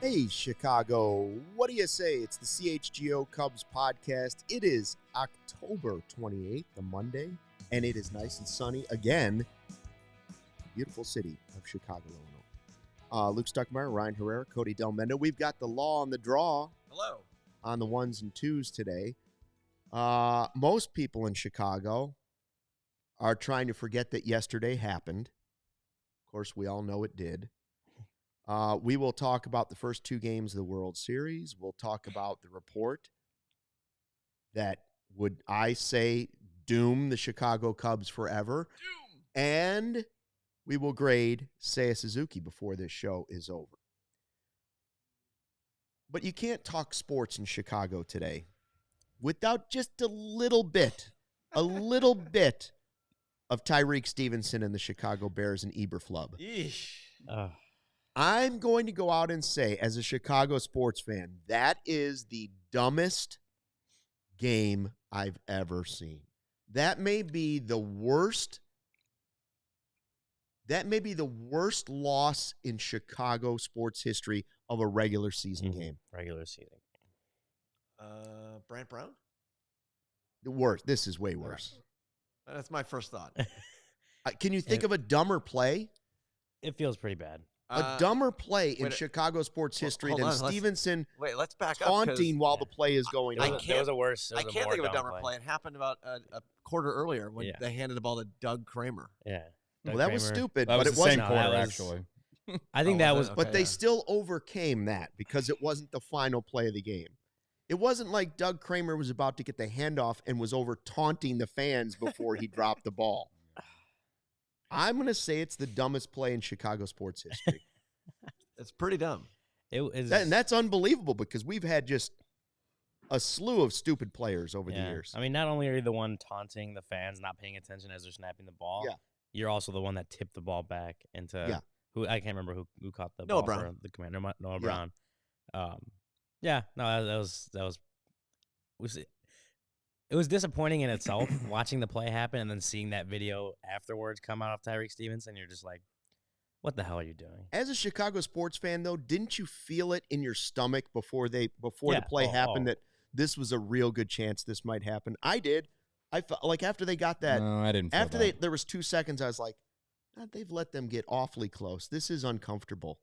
Hey, Chicago, what do you say? It's the CHGO Cubs Podcast. It is October 28th, a Monday, and it is nice and sunny again. Beautiful city of Chicago, Illinois. Luke Stuckmeyer, Ryan Herrera, Cody Delmendo. We've got the law on the draw. Hello. On the ones and twos today. Most people in Chicago are trying to forget that yesterday happened. Of course, we all know it did. We will talk about the first two games of the World Series. We'll talk about the report that would, I say, doom the Chicago Cubs forever. Doom. And we will grade Seiya Suzuki before this show is over. But you can't talk sports in Chicago today without just a little bit of Tyreek Stevenson and the Chicago Bears and Eberflub. Yeesh. I'm going to go out and say, as a Chicago sports fan, that is the dumbest game I've ever seen. That may be the worst. That may be the worst loss in Chicago sports history of a regular season game. Regular season. Brant Brown? The worst. This is way worse. That's my first thought. Can you think of a dumber play? It feels pretty bad. A dumber play in Chicago sports history than Stevenson let's back up. taunting while the play is going on. There was a worse. I can't think of a dumber play. It happened about a quarter earlier when they handed the ball to Doug Kramer. Yeah. Well, that was stupid, that was but the it same wasn't. quarter, actually. I think that was. But they still overcame that because it wasn't the final play of the game. It wasn't like Doug Kramer was about to get the handoff and was over taunting the fans before he dropped the ball. I'm going to say it's the dumbest play in Chicago sports history. It's pretty dumb. And that's unbelievable because we've had just a slew of stupid players over the years. I mean, not only are you the one taunting the fans, not paying attention as they're snapping the ball, you're also the one that tipped the ball back into who I can't remember who caught the ball Brown. for the commander, Noah Brown. That was disappointing in itself watching the play happen and then seeing that video afterwards come out of Tyreek Stevenson. You're just like, what the hell are you doing? As a Chicago sports fan, though, didn't you feel it in your stomach before the play happened that this was a real good chance this might happen? I did. I felt like after they got that. No, I didn't. Feel after that. there was 2 seconds, I was like, God, they've let them get awfully close. This is uncomfortable.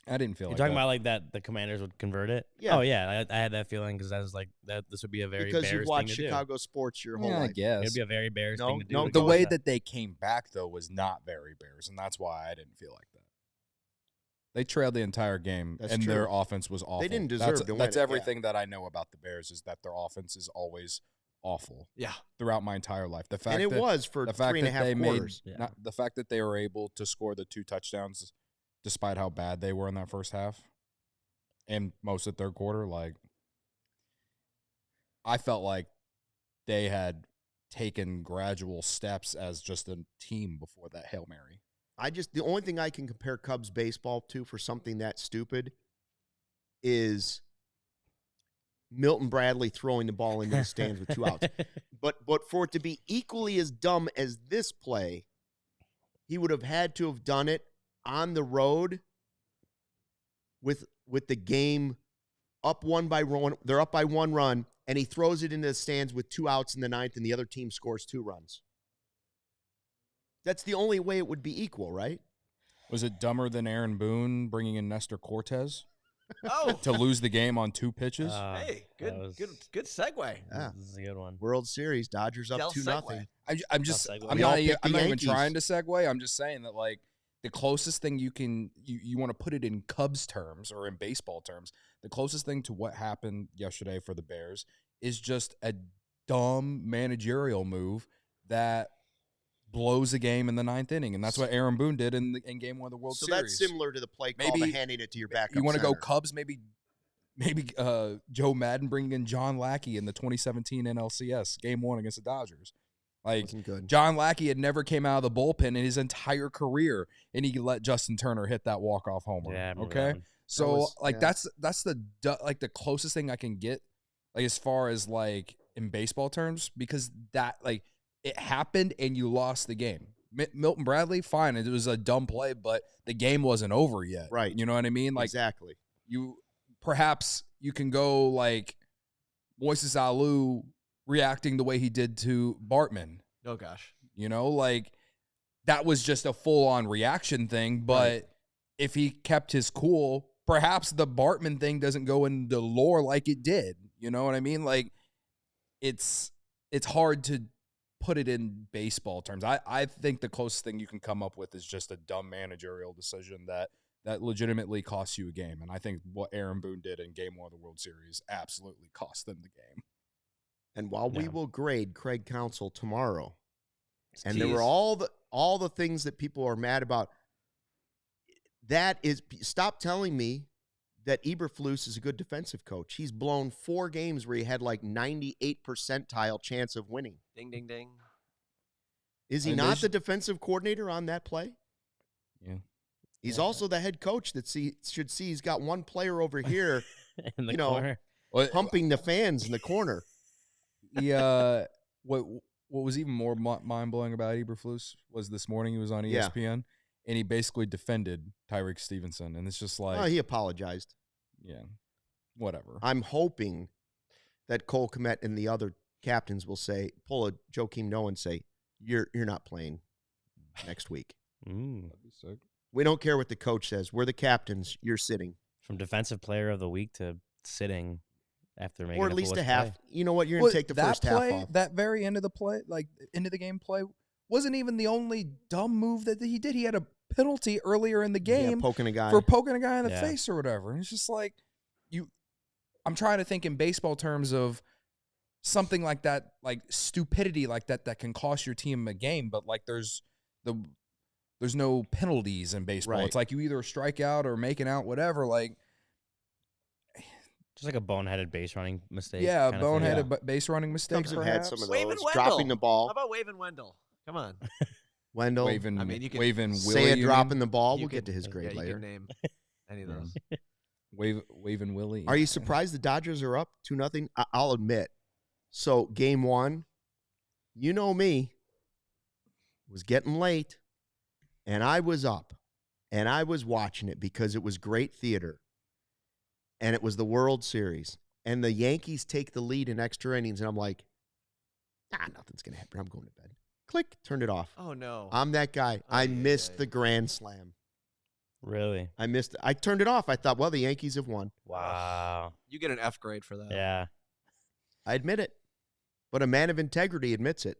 I didn't feel You're like talking that. about like that the Commanders would convert it? Yeah. Oh, yeah. I had that feeling because I was like, this would be a very because Bears you've watched thing to Chicago do. sports your whole I life. guess. It would be a very Bears thing to do. No, to The go way with that they came back, though, was not very Bears, and that's why I didn't feel like that. They trailed the entire game, That's and true. their offense was awful. They didn't deserve to win That's it, everything that I know about the Bears is that their offense is always awful. Yeah. Throughout my entire life. The fact And it that, was for the fact 3.5 that they quarters. made the fact that they were able to score the 2 touchdowns despite how bad they were in that first half and most of the third quarter, like I felt like they had taken gradual steps as just a team before that Hail Mary. The only thing I can compare Cubs baseball to for something that stupid is Milton Bradley throwing the ball into the stands with 2 outs. But for it to be equally as dumb as this play, he would have had to have done it on the road with the game up 1 by 1. They're up by 1 run, and he throws it into the stands with 2 outs in the 9th, and the other team scores 2 runs. That's the only way it would be equal, right? Was it dumber than Aaron Boone bringing in Nestor Cortez Oh, to lose the game on 2 pitches? hey, good segue. Yeah. This is a good one. World Series, Dodgers up Del 2-0. I'm just segue. I'm We all not, picked I'm the not even Yankees. trying to segue. I'm just saying that like the closest thing you want to put it in Cubs terms or in baseball terms, the closest thing to what happened yesterday for the Bears is just a dumb managerial move that blows a game in the 9th inning, and that's what Aaron Boone did in Game 1 of the World Series. So that's similar to the play call of handing it to your backup. You want to go center. Cubs? Maybe Joe Madden bringing in John Lackey in the 2017 NLCS Game 1 against the Dodgers. Like, Wasn't good. John Lackey had never came out of the bullpen in his entire career, and he let Justin Turner hit that walk-off homer. Yeah, okay. So that's the closest thing I can get, like, as far as like in baseball terms, because that, like, it happened and you lost the game. Milton Bradley, fine, it was a dumb play, but the game wasn't over yet. Right. You know what I mean? Like, exactly. Perhaps you can go like Moises Alou reacting the way he did to Bartman. Oh, gosh. You know, like, that was just a full-on reaction thing, but if he kept his cool, perhaps the Bartman thing doesn't go into lore like it did. You know what I mean? Like, it's hard to put it in baseball terms. I think the closest thing you can come up with is just a dumb managerial decision that legitimately costs you a game. And I think what Aaron Boone did in Game 1 of the World Series absolutely cost them the game. And while we will grade Craig Counsell tomorrow, and Jeez. there were all the things that people are mad about, that is, stop telling me that Eberflus is a good defensive coach. He's blown 4 games where he had like 98 percentile chance of winning. Ding, ding, ding. Is he not the defensive coordinator on that play? Yeah. He's also the head coach that should see he's got one player over here, in the corner. pumping the fans in the corner. Yeah. What was even more mind-blowing about Eberflus was this morning he was on ESPN, and he basically defended Tyreek Stevenson, and it's just like... Oh, he apologized. Yeah, whatever. I'm hoping that Cole Kmet and the other captains will pull a Joakim Noah and say, you're not playing next week. That'd be sick. We don't care what the coach says. We're the captains. You're sitting. From defensive player of the week to sitting after making Or at least a foolish half. play. You know what? You're going to take the first half off. That very end of the play, like end of the game play, wasn't even the only dumb move that he did. He had a penalty earlier in the game poking a guy. for poking a guy in the face or whatever. And it's just like, I'm trying to think in baseball terms of something like that, like stupidity like that can cost your team a game, but like there's no penalties in baseball. Right. It's like you either strike out or make an out, whatever. Like, Just like a boneheaded base running mistake. yeah, kind of boneheaded base running mistake. Cubs have had some of Waving those. Wendell. Dropping the How ball. about Waving Wendell? Come on. Wendell. Waving, I mean, you can waving Seiya Willie. dropping the ball. You We'll can- get to his grade You later. can name any of Yeah. those. Waving Willie. Are you surprised the Dodgers are up 2-0? I'll admit. So Game 1, you know me, was getting late, and I was up, and I was watching it because it was great theater, and it was the World Series, and the Yankees take the lead in extra innings, and I'm like, nothing's going to happen. I'm going to bed. Click, turned it off. Oh, no. I'm that guy. I missed the grand slam. Really? I missed it. I turned it off. I thought, well, the Yankees have won. Wow. You get an F grade for that. Yeah. I admit it. But a man of integrity admits it.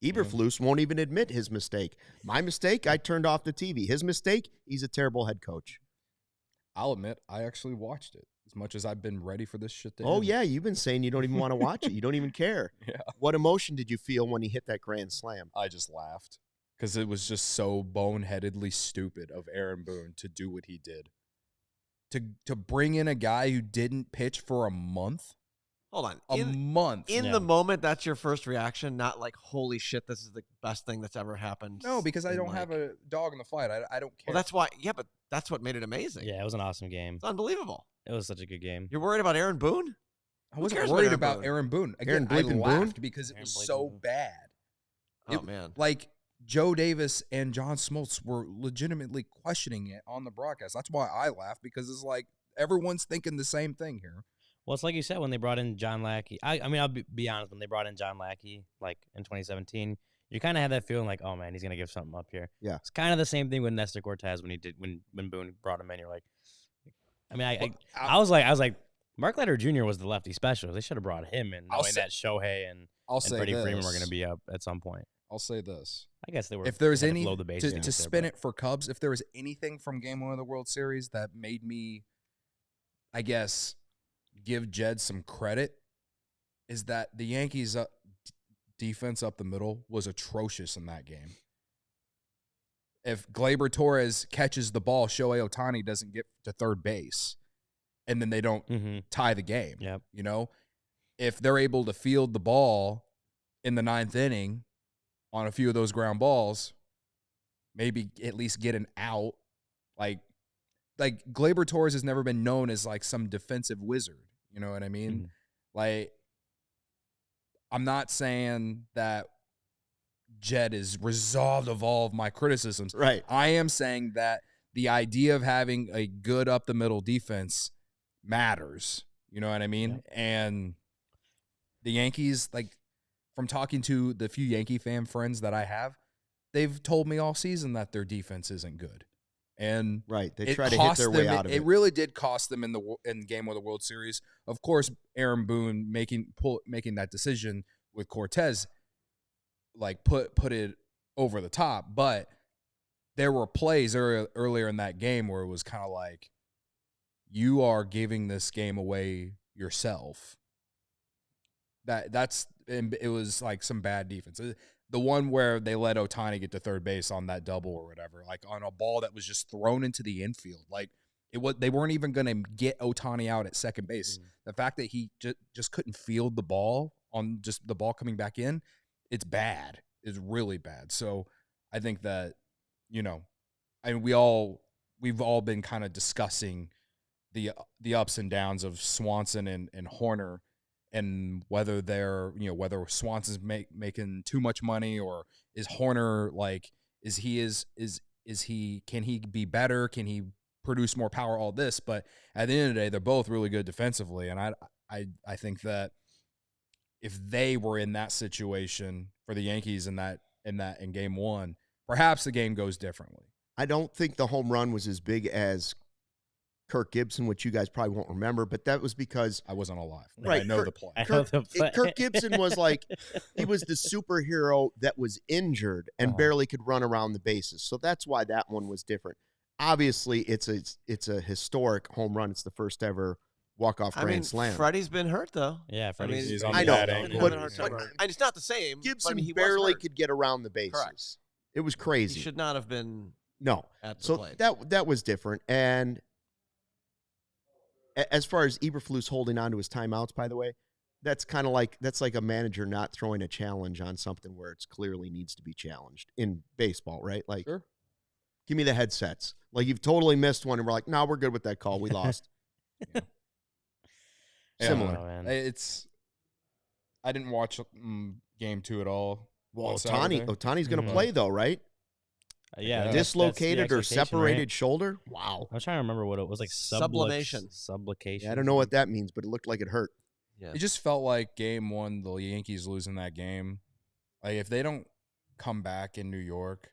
Eberflus won't even admit his mistake. My mistake, I turned off the TV. His mistake, he's a terrible head coach. I'll admit, I actually watched it as much as I've been ready for this shit to Oh, end. yeah, you've been saying you don't even want to watch it. You don't even care. Yeah. What emotion did you feel when he hit that grand slam? I just laughed because it was just so boneheadedly stupid of Aaron Boone to do what he did. To bring in a guy who didn't pitch for a month. Hold on. A month. In the moment, that's your first reaction, not like, holy shit, this is the best thing that's ever happened. No, because I in, don't like- have a dog in the fight. I don't care. Well, that's why. Yeah, but that's what made it amazing. Yeah, it was an awesome game. It's unbelievable. It was such a good game. You're worried about Aaron Boone? I wasn't cares worried about about Aaron Aaron Boone. Aaron Again, I Bleeping laughed Boone? because it Aaron was Bleeping so Boone. bad. Oh, It- man. Like, Joe Davis and John Smoltz were legitimately questioning it on the broadcast. That's why I laughed, because it's like everyone's thinking the same thing here. Well, it's like you said when they brought in John Lackey. I mean, I'll be honest. When they brought in John Lackey, like in 2017, you kind of had that feeling like, oh man, he's gonna give something up here. Yeah. It's kind of the same thing with Nestor Cortez when Boone brought him in. You're like, I mean, I was like, Mark Leiter Jr. was the lefty specialist. They should have brought him in, knowing that Shohei and Freddie Freeman were gonna be up at some point. I'll say this. I guess they were. If there's had to any blow the bases in to there, spin but- it for Cubs, if there was anything from Game 1 of the World Series that made me, I guess, give Jed some credit, is that the Yankees' defense up the middle was atrocious in that game. If Gleyber Torres catches the ball, Shohei Ohtani doesn't get to third base, and then they don't tie the game. Yep. You know, if they're able to field the ball in the 9th inning on a few of those ground balls, maybe at least get an out. Like Gleyber Torres has never been known as like some defensive wizard. You know what I mean? Like, I'm not saying that Jed is resolved of all of my criticisms. Right. I am saying that the idea of having a good up the middle defense matters. You know what I mean? Yeah. And the Yankees, like, from talking to the few Yankee fan friends that I have, they've told me all season that their defense isn't good. And they try to hit their way out of it. It really did cost them in game of the World Series. Of course, Aaron Boone making that decision with Cortez, like put it over the top. But there were plays earlier in that game where it was kind of like, you are giving this game away yourself. It was like some bad defense. The one where they let Ohtani get to third base on that double or whatever, like on a ball that was just thrown into the infield. Like, they weren't even going to get Ohtani out at second base. The fact that he just couldn't field the ball on just the ball coming back in, it's bad. It's really bad. So I think that, you know, we've all been kind of discussing the ups and downs of Swanson and Horner, and whether whether Swanson's making too much money, or is Horner, like, can he be better? Can he produce more power? All this, but at the end of the day, they're both really good defensively, and I think that if they were in that situation for the Yankees in game one, perhaps the game goes differently. I don't think the home run was as big as Kirk Gibson, which you guys probably won't remember, but that was because I wasn't alive. Right, I know the play. Kirk Gibson was like, he was the superhero that was injured and barely could run around the bases. So that's why that one was different. Obviously, it's a historic home run. It's the first ever walk-off grand slam. Freddie's been hurt, though. Yeah, Freddie's on I bad know, ankle. but it's not the same. Gibson he barely could get around the bases. Correct. It was crazy. He should not have been. No. At the so plate. that was different. And as far as Eberflus holding on to his timeouts, by the way, that's like a manager not throwing a challenge on something where it's clearly needs to be challenged in baseball, right? Like, sure. Give me the headsets. Like, you've totally missed one, and we're like, no, we're good with that call. We lost. Similar. I didn't watch game 2 at all. Well, Ohtani's going to play, though, right? Yeah. Dislocated or separated right? shoulder? Wow. I was trying to remember what it was, like subluxation. Subluxation. Yeah, I don't know what that means, but it looked like it hurt. Yeah. It just felt like game 1, the Yankees losing that game. Like, if they don't come back in New York,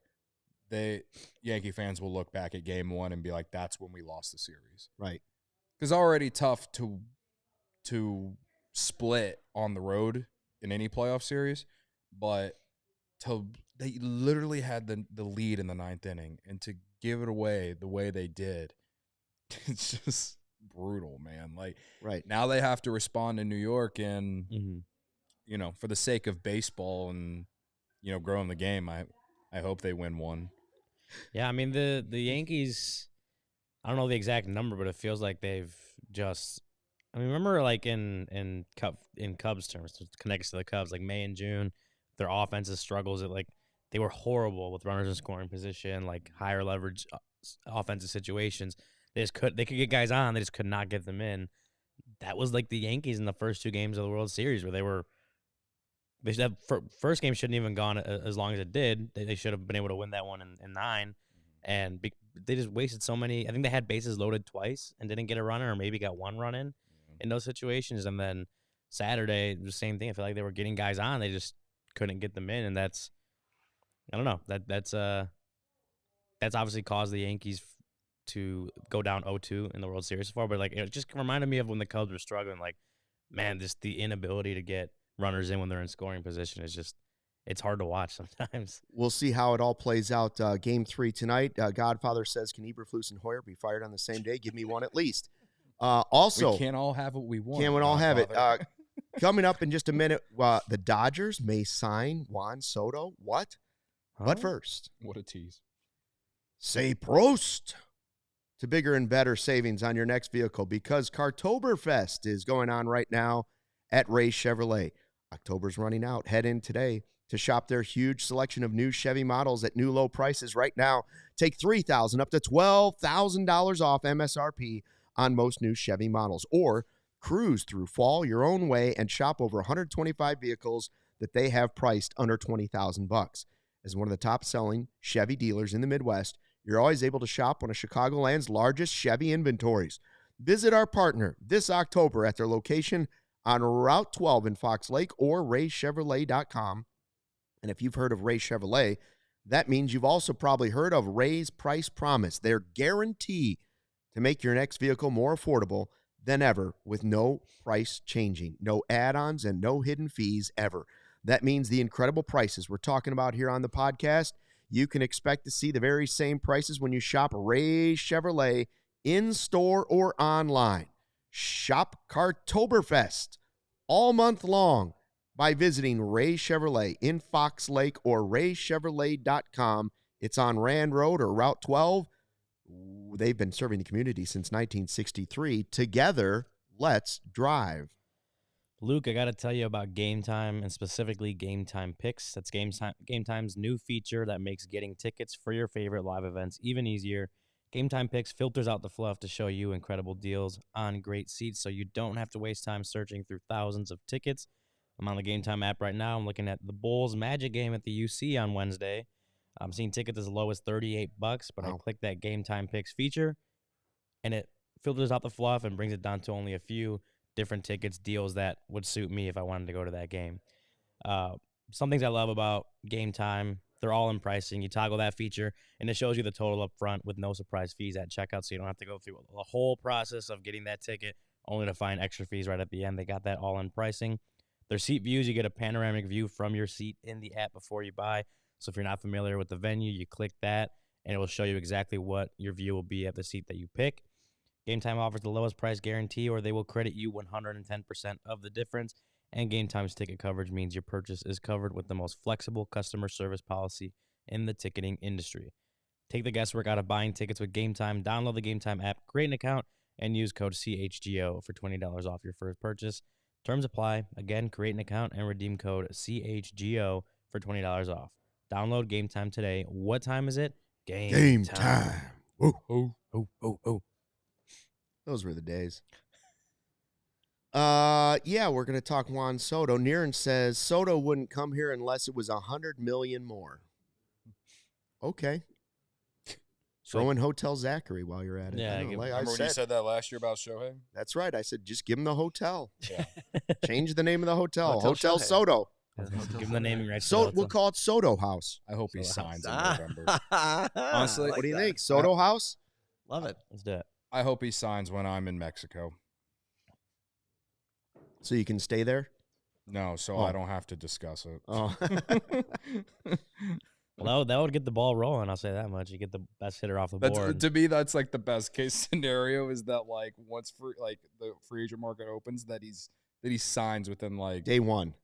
Yankee fans will look back at game 1 and be like, that's when we lost the series. Right. Because already tough to split on the road in any playoff series, but they literally had the lead in the 9th inning, and to give it away the way they did, it's just brutal, man. Like, right now they have to respond in New York, and you know, for the sake of baseball and, you know, growing the game, I hope they win one. Yeah, I mean the Yankees, I don't know the exact number, but it feels like they've just, I mean, remember, like, in Cubs terms, it connects to the Cubs, like May and June, their offensive struggles, like, they were horrible with runners in scoring position, like higher leverage offensive situations. They could get guys on, they just could not get them in. That was like the Yankees in the first 2 games of the World Series, where first game shouldn't even gone as long as it did. They should have been able to win that one in 9, and they just wasted so many. I think they had bases loaded twice and didn't get a runner, or maybe got 1 run in those situations. And then Saturday, the same thing. I feel like they were getting guys on, they just couldn't get them in, and that's, I don't know, that's obviously caused the Yankees to go down 0-2 in the World Series so far. But, like, it just reminded me of when the Cubs were struggling. Like, man, just the inability to get runners in when they're in scoring position is just, it's hard to watch sometimes. We'll see how it all plays out. Game 3 tonight. Godfather says, can Eberflus and Hoyer be fired on the same day? Give me one at least. Also, we can't all have what we want. Can't we all have it? Coming up in just a minute, the Dodgers may sign Juan Soto. What? Huh? But first. What a tease. Say Prost to bigger and better savings on your next vehicle because Cartoberfest is going on right now at Ray Chevrolet. October's running out. Head in today to shop their huge selection of new Chevy models at new low prices right now. Take $3,000 up to $12,000 off MSRP on most new Chevy models, or cruise through fall your own way and shop over 125 vehicles that they have priced under $20,000. As one of the top-selling Chevy dealers in the Midwest, you're always able to shop one of Chicagoland's largest Chevy inventories. Visit our partner this October at their location on Route 12 in Fox Lake or raychevrolet.com. And if you've heard of Ray Chevrolet, that means you've also probably heard of Ray's Price Promise, their guarantee to make your next vehicle more affordable than ever with no price changing, no add-ons, and no hidden fees ever. That means the incredible prices we're talking about here on the podcast, you can expect to see the very same prices when you shop Ray Chevrolet in-store or online. Shop Cartoberfest all month long by visiting Ray Chevrolet in Fox Lake or raychevrolet.com. It's on Rand Road or Route 12. They've been serving the community since 1963. Together, let's drive. Luke, I got to tell you about Game Time, and specifically Game Time Picks. That's Game Time's new feature that makes getting tickets for your favorite live events even easier. Game Time Picks filters out the fluff to show you incredible deals on great seats so you don't have to waste time searching through thousands of tickets. I'm on the Game Time app right now. I'm looking at the Bulls Magic game at the UC on Wednesday. I'm seeing tickets as low as $38, but I click that Game Time Picks feature, and it filters out the fluff and brings it down to only a few different tickets, deals that would suit me if I wanted to go to that game. Some things I love about Game Time, they're all in pricing. You toggle that feature, and it shows you the total up front with no surprise fees at checkout, so you don't have to go through the whole process of getting that ticket only to find extra fees right at the end. They got that all in pricing. Their seat views, you get a panoramic view from your seat in the app before you buy. So if you're not familiar with the venue, you click that, and it will show you exactly what your view will be at the seat that you pick. Game Time offers the lowest price guarantee, or they will credit you 110% of the difference. And Game Time's ticket coverage means your purchase is covered with the most flexible customer service policy in the ticketing industry. Take the guesswork out of buying tickets with Game Time. Download the Game Time app, create an account, and use code CHGO for $20 off your first purchase. Terms apply. Again, create an account and redeem code CHGO for $20 off. Download Game Time today. What time is it? Game time. Oh. Those were the days. Yeah, we're going to talk Juan Soto. Niren says Soto wouldn't come here unless it was $100 million more. Okay. Throw in Hotel Zachary while you're at it. Yeah, remember when you said that last year about Shohei? That's right. I said, just give him the hotel. Yeah. Change the name of the hotel. Hotel Soto. Give him the naming rights. So we'll call it Soto House. I hope he signs in November. Honestly, what do you think? Soto House? Love it. Let's do it. I hope he signs when I'm in Mexico. So you can stay there? No, so I don't have to discuss it. Oh. Well, that would get the ball rolling. I'll say that much. You get the best hitter off the board. To me, that's like the best case scenario. Is that like once the free agent market opens, that he signs within like day one,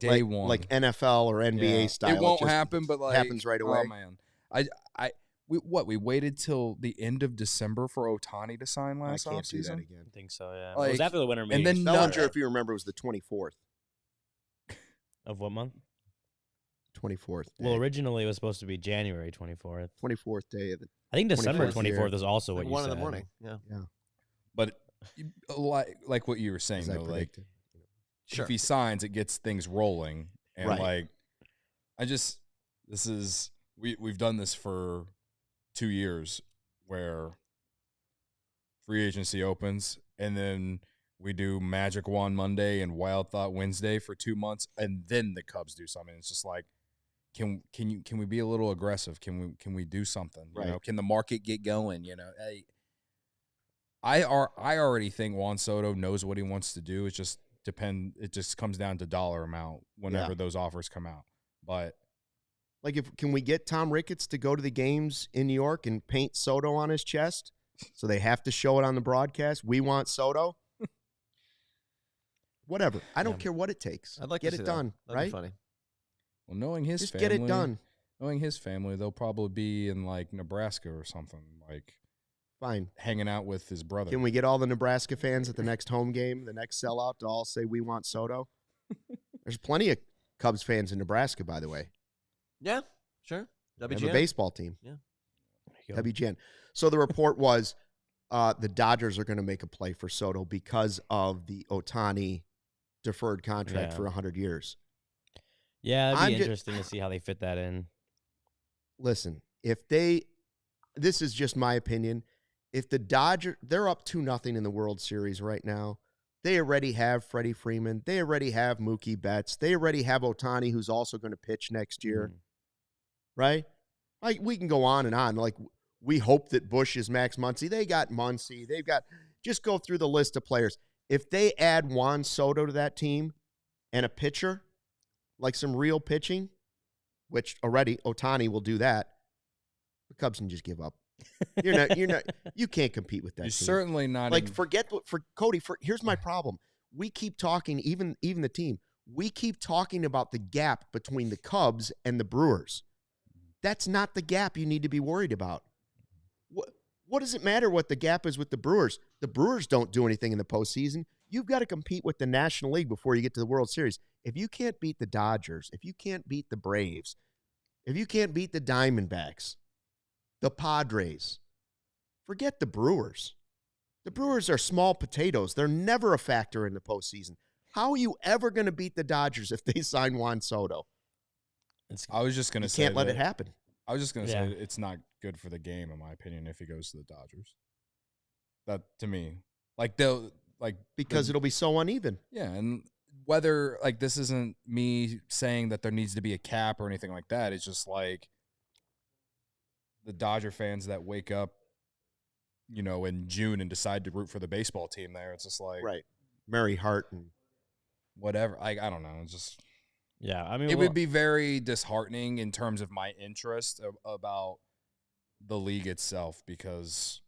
day one, like NFL or NBA style. It won't happen, but like happens right away. Oh man, we waited till the end of December for Ohtani to sign last offseason? Do that again. I think so. Yeah, like, it was after the winter meetings. And then Bellinger, if you remember, was the 24th of what month? 24th. Day. Well, originally it was supposed to be January 24th. 24th day of the. I think December 24th is also what you said. 1 in the morning. Yeah. But like what you were saying though, like if he signs, it gets things rolling, and like we've done this for 2 years where free agency opens and then we do Magic Wand Monday and Wild Thought Wednesday for 2 months, and then the Cubs do something. It's just like, can we be a little aggressive? Can we do something? You know, can the market get going? You know, hey, I already think Juan Soto knows what he wants to do. It just comes down to dollar amount whenever those offers come out. But like, can we get Tom Ricketts to go to the games in New York and paint Soto on his chest, so they have to show it on the broadcast? We want Soto. whatever. I don't care what it takes. I'd like get to see it that. done, That'd right? be funny. Well, knowing his Just family, get it done. Knowing his family, they'll probably be in like Nebraska or something, like fine, hanging out with his brother. Can we get all the Nebraska fans at the next home game, the next sellout, to all say we want Soto? There's plenty of Cubs fans in Nebraska, by the way. Yeah, sure. They have a baseball team. Yeah. WGN. So the report was the Dodgers are going to make a play for Soto because of the Ohtani deferred contract for 100 years. Yeah, it'd be interesting to see how they fit that in. Listen, this is just my opinion. If the Dodgers, they're up 2-0 in the World Series right now. They already have Freddie Freeman. They already have Mookie Betts. They already have Ohtani, who's also going to pitch next year. Right? Like, we can go on and on. Like, we hope that Bush is Max Muncy. They got Muncy. They've got, just go through the list of players. If they add Juan Soto to that team and a pitcher, like some real pitching, which already Ohtani will do that, the Cubs can just give up. You can't compete with that. You're team. Certainly not. Like, for Cody, here's my problem. We keep talking, even the team, we keep talking about the gap between the Cubs and the Brewers. That's not the gap you need to be worried about. What does it matter what the gap is with the Brewers? The Brewers don't do anything in the postseason. You've got to compete with the National League before you get to the World Series. If you can't beat the Dodgers, if you can't beat the Braves, if you can't beat the Diamondbacks, the Padres, forget the Brewers. The Brewers are small potatoes. They're never a factor in the postseason. How are you ever going to beat the Dodgers if they sign Juan Soto? I was just going to say, can't let it happen. I was just going to say it's not good for the game, in my opinion, if he goes to the Dodgers. That, to me, because it'll be so uneven. Yeah, and whether, like, this isn't me saying that there needs to be a cap or anything like that. It's just like the Dodger fans that wake up, in June and decide to root for the baseball team there. It's just like, right, Mary Hart and whatever. I don't know. It's just. Yeah, I mean, it would be very disheartening in terms of my interest about the league itself, because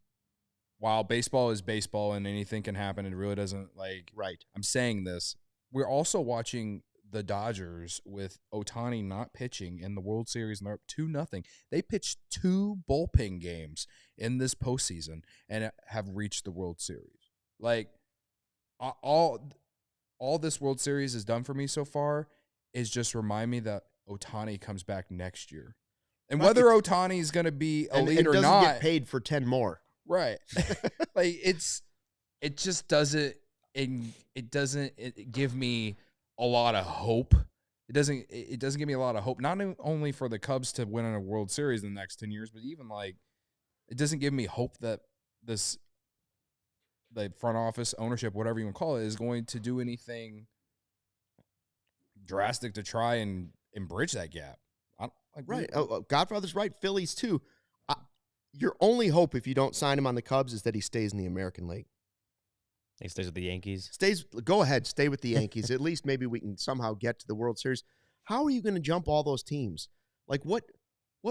while baseball is baseball and anything can happen, it really doesn't, like, right. I'm saying this. We're also watching the Dodgers with Ohtani not pitching in the World Series, and they're up 2-0. They pitched 2 bullpen games in this postseason and have reached the World Series. Like, all this World Series has done for me so far is just remind me that Ohtani comes back next year. And whether Ohtani is going to be elite and or doesn't not. Get paid for 10 more. Right. Like, it just doesn't, give me a lot of hope. It doesn't give me a lot of hope, not only for the Cubs to win in a World Series in the next 10 years, but even, like, it doesn't give me hope that the front office, ownership, whatever you want to call it, is going to do anything drastic to try and bridge that gap. Right. Godfather's right. Phillies too. Your only hope if you don't sign him on the Cubs is that he stays in the American League. He stays with the Yankees. Go ahead. Stay with the Yankees. At least maybe we can somehow get to the World Series. How are you going to jump all those teams? Like, what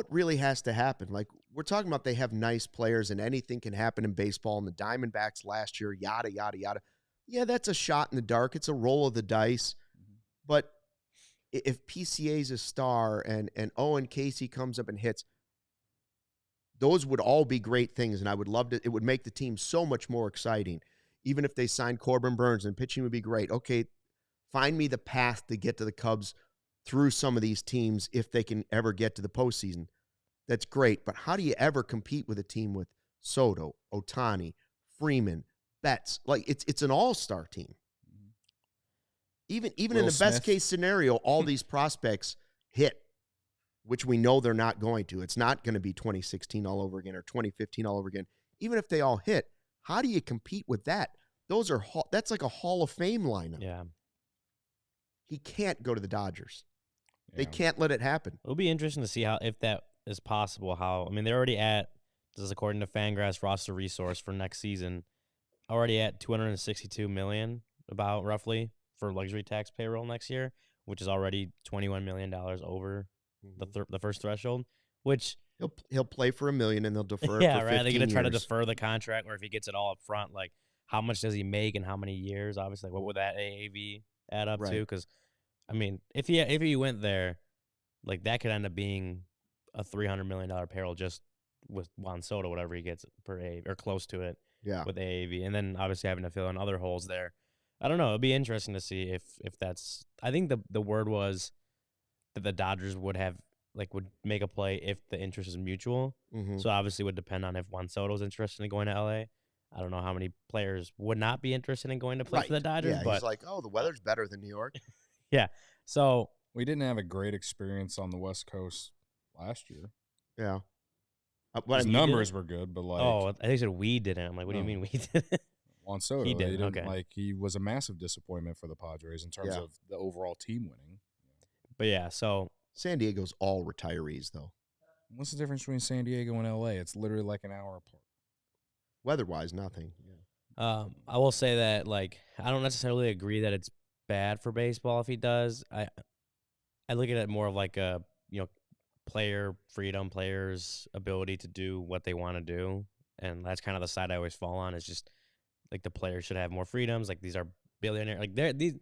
really has to happen? Like, we're talking about they have nice players and anything can happen in baseball, and the Diamondbacks last year, yada, yada, yada. Yeah, that's a shot in the dark. It's a roll of the dice. But if PCA's a star and Owen Casey comes up and hits, those would all be great things, and I would love to. It would make the team so much more exciting. Even if they signed Corbin Burns and pitching would be great. Okay, find me the path to get to the Cubs through some of these teams if they can ever get to the postseason. That's great, but how do you ever compete with a team with Soto, Ohtani, Freeman, Betts? Like, it's an all-star team. Even in the best case scenario, all these prospects hit, which we know they're not going to. It's not going to be 2016 all over again or 2015 all over again. Even if they all hit, how do you compete with that? That's like a Hall of Fame lineup. Yeah. He can't go to the Dodgers. Yeah. They can't let it happen. It'll be interesting to see if that is possible. They're already at, this is according to Fangraphs roster resource for next season, already at $262 million, about roughly, for luxury tax payroll next year, which is already $21 million over the first threshold, which he'll play for $1 million and they'll defer it for 15 right. They're going to try to years. defer the contract, or if he gets it all up front, like, how much does he make and how many years? Obviously, what would that AAV add up to? Because, I mean, if he went there, like that could end up being a $300 million payroll just with Juan Soto, whatever he gets per AAV, or close to it with AAV. And then obviously having to fill in other holes there. I don't know. It'd be interesting to see if that's – I think the word was that the Dodgers would make a play if the interest is mutual. Mm-hmm. So obviously it would depend on if Juan Soto's interested in going to L.A. I don't know how many players would not be interested in going to play for the Dodgers. Yeah, but he's like, the weather's better than New York. Yeah. So we didn't have a great experience on the West Coast last year. Yeah. His numbers were good, but I think he said we didn't. I'm like, what do you mean we didn't? Juan Soto, he did. Okay. He was a massive disappointment for the Padres in terms of the overall team winning. But yeah, so San Diego's all retirees, though. What's the difference between San Diego and LA? It's literally like an hour apart. Weather-wise, nothing. Yeah. I will say that, I don't necessarily agree that it's bad for baseball if he does. I look at it more of like a player freedom, players' ability to do what they want to do, and that's kind of the side I always fall on. Is just like the players should have more freedoms. Like these are billionaires. Like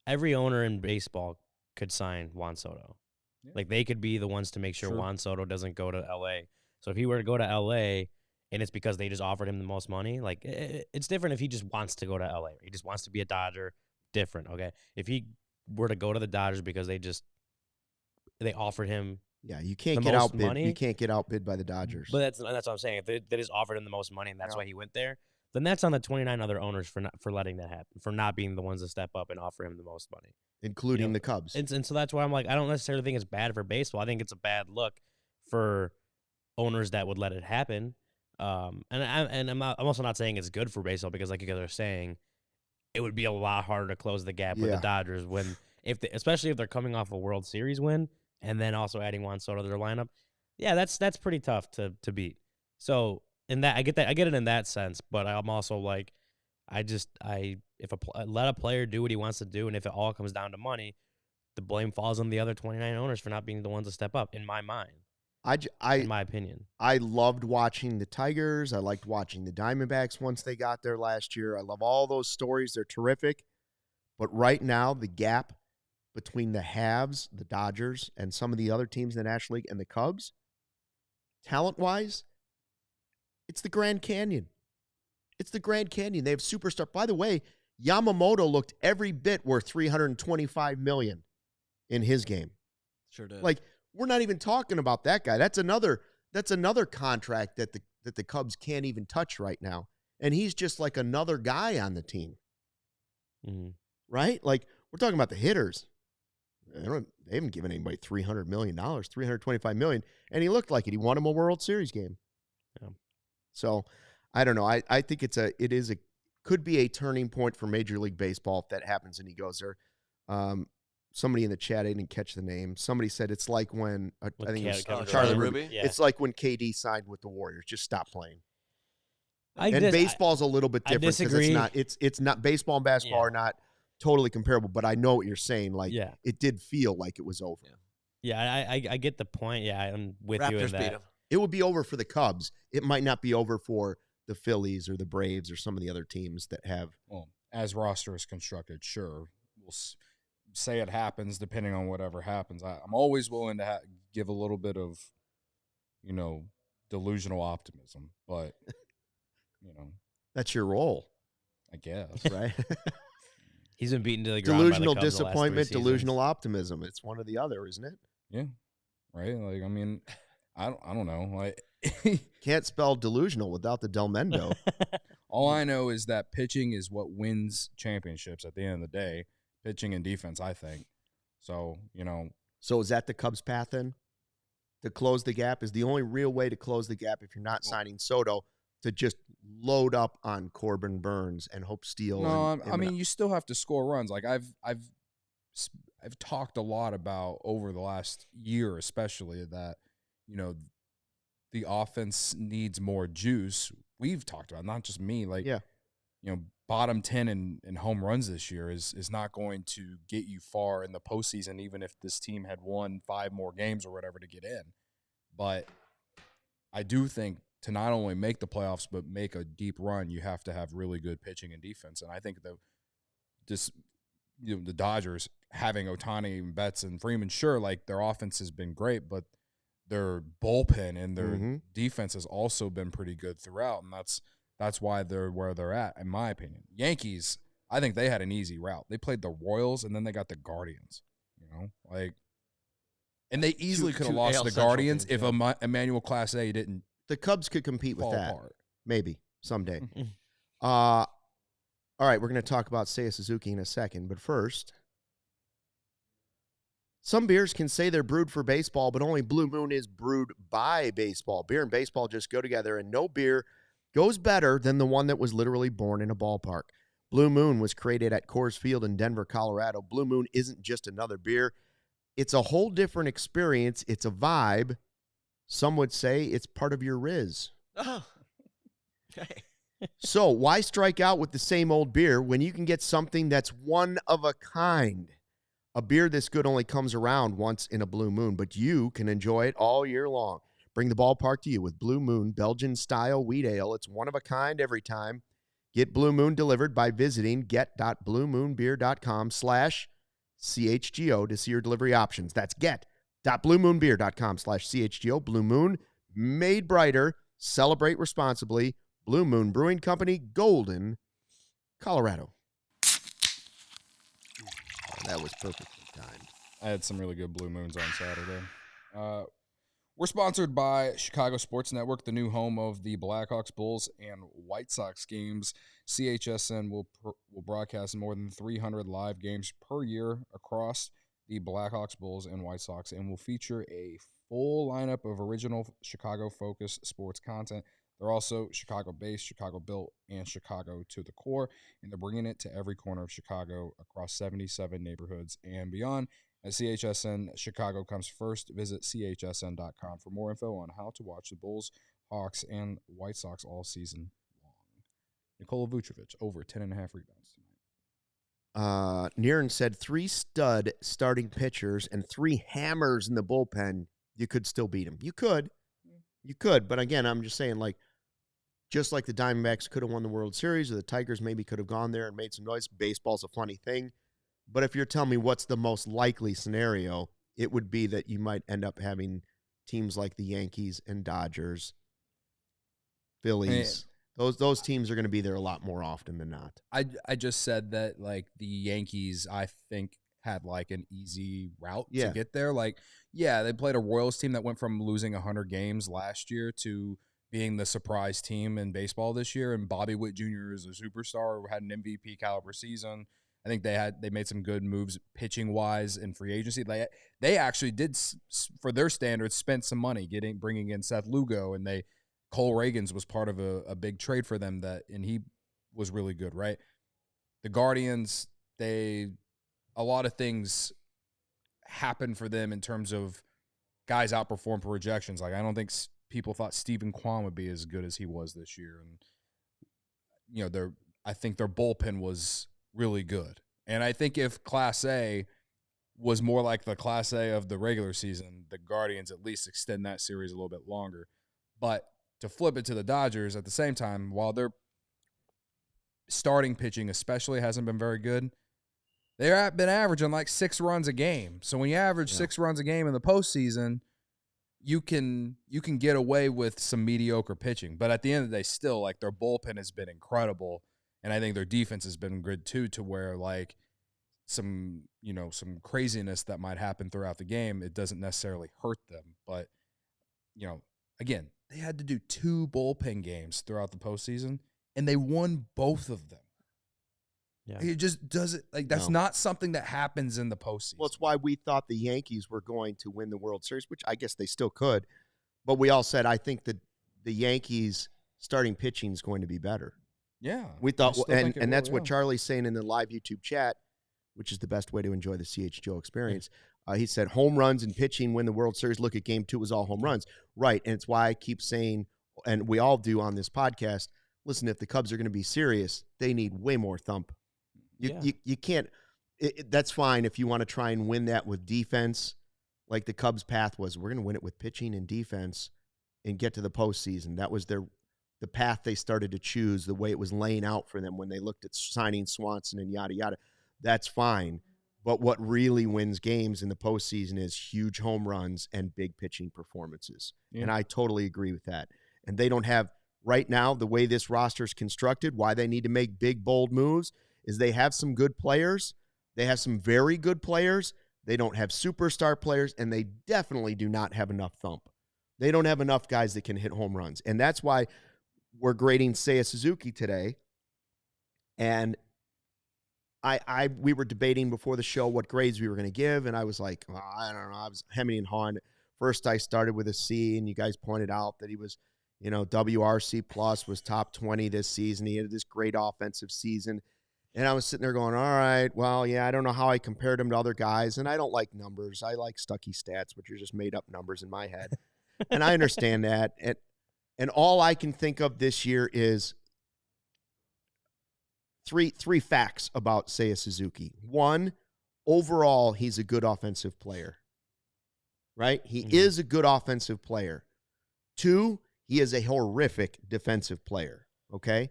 every owner in baseball could sign Juan Soto. Yeah. Like they could be the ones to make sure Juan Soto doesn't go to L.A. So if he were to go to L.A. and it's because they just offered him the most money, like it's different if he just wants to go to L.A. He just wants to be a Dodger. Different, okay? If he were to go to the Dodgers because they offered him you can't get outbid. Money, you can't get outbid by the Dodgers. But that's what I'm saying. If they just offered him the most money and that's why he went there, then that's on the 29 other owners for letting that happen, for not being the ones to step up and offer him the most money. Including the Cubs. And so that's why I'm like, I don't necessarily think it's bad for baseball. I think it's a bad look for owners that would let it happen. And I'm also not saying it's good for baseball because, like you guys are saying, it would be a lot harder to close the gap with the Dodgers especially if they're coming off a World Series win and then also adding Juan Soto to their lineup. Yeah, that's pretty tough to beat. So I get it in that sense, but I'm also like, let a player do what he wants to do, and if it all comes down to money, the blame falls on the other 29 owners for not being the ones to step up. In my mind, in my opinion, I loved watching the Tigers. I liked watching the Diamondbacks once they got there last year. I love all those stories; they're terrific. But right now, the gap between the haves, the Dodgers, and some of the other teams in the National League and the Cubs, talent-wise, it's the Grand Canyon. It's the Grand Canyon. They have superstar. By the way, Yamamoto looked every bit worth $325 million in his game. Sure did. Like, we're not even talking about that guy. That's another contract that the Cubs can't even touch right now. And he's just like another guy on the team. Mm-hmm. Right? Like, we're talking about the hitters. They haven't given anybody $300 million, $325 million, and he looked like it. He won him a World Series game. Yeah. So, I don't know. I think could be a turning point for Major League Baseball if that happens and he goes there. Somebody in the chat, I didn't catch the name. Somebody said it's like when I think it was Charlie Ruby. Yeah. It's like when KD signed with the Warriors. Just stop playing. Baseball's a little bit different because it's not baseball and basketball are not totally comparable. But I know what you're saying. Like it did feel like it was over. Yeah, I get the point. Yeah, I'm with you in that. It would be over for the Cubs. It might not be over for the Phillies or the Braves or some of the other teams that have. Well, as roster is constructed, sure, we'll say it happens depending on whatever happens. I'm always willing to give a little bit of, delusional optimism, but that's your role, I guess, right? He's been beaten to the ground. Delusional by the Cubs disappointment, delusional optimism. It's one or the other, isn't it? Yeah, right. Like, I mean, I don't know. Like, can't spell delusional without the Delmendo. All I know is that pitching is what wins championships at the end of the day. Pitching and defense, I think. So, So is that the Cubs' path then? To close the gap is the only real way to close the gap if you're not signing Soto, to just load up on Corbin Burns and Hope Steele. No, I mean, you still have to score runs. Like I've talked a lot about over the last year, especially that, the offense needs more juice. We've talked about, not just me, like, bottom 10 in home runs this year is not going to get you far in the postseason, even if this team had won 5 more games or whatever to get in. But I do think to not only make the playoffs but make a deep run, you have to have really good pitching and defense. And I think the Dodgers having Ohtani and Betts and Freeman, sure, like their offense has been great, but their bullpen and their defense has also been pretty good throughout, and that's why they're where they're at, in my opinion. Yankees, I think they had an easy route. They played the Royals, and then they got the Guardians. And they easily could have lost the Guardians if Emmanuel Class A didn't. The Cubs could compete with that, apart. Maybe someday. All right, we're going to talk about Seiya Suzuki in a second, but first, some beers can say they're brewed for baseball, but only Blue Moon is brewed by baseball. Beer and baseball just go together, and no beer goes better than the one that was literally born in a ballpark. Blue Moon was created at Coors Field in Denver, Colorado. Blue Moon isn't just another beer. It's a whole different experience. It's a vibe. Some would say it's part of your Riz. Oh, okay. So why strike out with the same old beer when you can get something that's one of a kind? A beer this good only comes around once in a blue moon, but you can enjoy it all year long. Bring the ballpark to you with Blue Moon Belgian-style wheat ale. It's one of a kind every time. Get Blue Moon delivered by visiting get.bluemoonbeer.com/CHGO to see your delivery options. That's get.bluemoonbeer.com/CHGO. Blue Moon, made brighter. Celebrate responsibly. Blue Moon Brewing Company, Golden, Colorado. Oh, that was perfectly timed. I had some really good Blue Moons on Saturday. We're sponsored by Chicago Sports Network, the new home of the Blackhawks, Bulls, and White Sox games. CHSN will broadcast more than 300 live games per year across the Blackhawks, Bulls, and White Sox, and will feature a full lineup of original Chicago-focused sports content. They're also Chicago-based, Chicago-built, and Chicago to the core, and they're bringing it to every corner of Chicago across 77 neighborhoods and beyond. As CHSN Chicago comes first, visit chsn.com for more info on how to watch the Bulls, Hawks, and White Sox all season long. Nikola Vucevic, over 10.5 rebounds tonight. Niren said 3 stud starting pitchers and 3 hammers in the bullpen, you could still beat them. You could, but again, I'm just saying, like, just like the Diamondbacks could have won the World Series, or the Tigers maybe could have gone there and made some noise. Baseball's a funny thing. But if you're telling me what's the most likely scenario, it would be that you might end up having teams like the Yankees and Dodgers, Phillies. Those teams are going to be there a lot more often than not. I just said that, like, the Yankees, I think, had like an easy route to get there. Like, yeah, they played a Royals team that went from losing 100 games last year to being the surprise team in baseball this year. And Bobby Witt Jr. is a superstar, had an MVP caliber season. I think they made some good moves pitching wise in free agency. They actually did, for their standards, spent some money bringing in Seth Lugo, and Cole Reagans was part of a big trade for them and he was really good, right? The Guardians, a lot of things happened for them in terms of guys outperform projections. Like, I don't think people thought Stephen Kwan would be as good as he was this year, and I think their bullpen was really good. And I think if Class A was more like the Class A of the regular season, the Guardians at least extend that series a little bit longer. But to flip it to the Dodgers at the same time, while their starting pitching especially hasn't been very good, they've been averaging like 6 runs a game. So when you average 6 runs a game in the postseason, you can get away with some mediocre pitching. But at the end of the day, still, like, their bullpen has been incredible. And I think their defense has been good too, to where, like, some craziness that might happen throughout the game, it doesn't necessarily hurt them. But, again, they had to do 2 bullpen games throughout the postseason, and they won both of them. Yeah. It just doesn't, like, that's not something that happens in the postseason. Well, it's why we thought the Yankees were going to win the World Series, which I guess they still could. But we all said, I think that the Yankees starting pitching is going to be better. Yeah. We thought, and that's what Charlie's saying in the live YouTube chat, which is the best way to enjoy the CHGO experience. He said, home runs and pitching win the World Series. Look at Game 2, it was all home runs. Right, and it's why I keep saying, and we all do on this podcast, listen, if the Cubs are going to be serious, they need way more thump. You can't that's fine if you want to try and win that with defense, like the Cubs' path was. We're going to win it with pitching and defense, and get to the postseason. That was the path they started to choose, the way it was laying out for them when they looked at signing Swanson and yada, yada. That's fine. But what really wins games in the postseason is huge home runs and big pitching performances. Yeah. And I totally agree with that. And they don't have, right now, the way this roster is constructed, why they need to make big, bold moves is they have some good players. They have some very good players. They don't have superstar players, and they definitely do not have enough thump. They don't have enough guys that can hit home runs. And that's why we're grading Seiya Suzuki today. And we were debating before the show what grades we were going to give, and I was like, oh, I don't know. I was hemming and hawing. First, I started with a C, and you guys pointed out that he was, WRC plus, was top 20 this season. He had this great offensive season. And I was sitting there going, all right, well, yeah, I don't know how I compared him to other guys, and I don't like numbers. I like Stucky stats, which are just made-up numbers in my head. And I understand that. And all I can think of this year is three facts about Seiya Suzuki. One, overall, he's a good offensive player, right? He is a good offensive player. Two, he is a horrific defensive player, okay?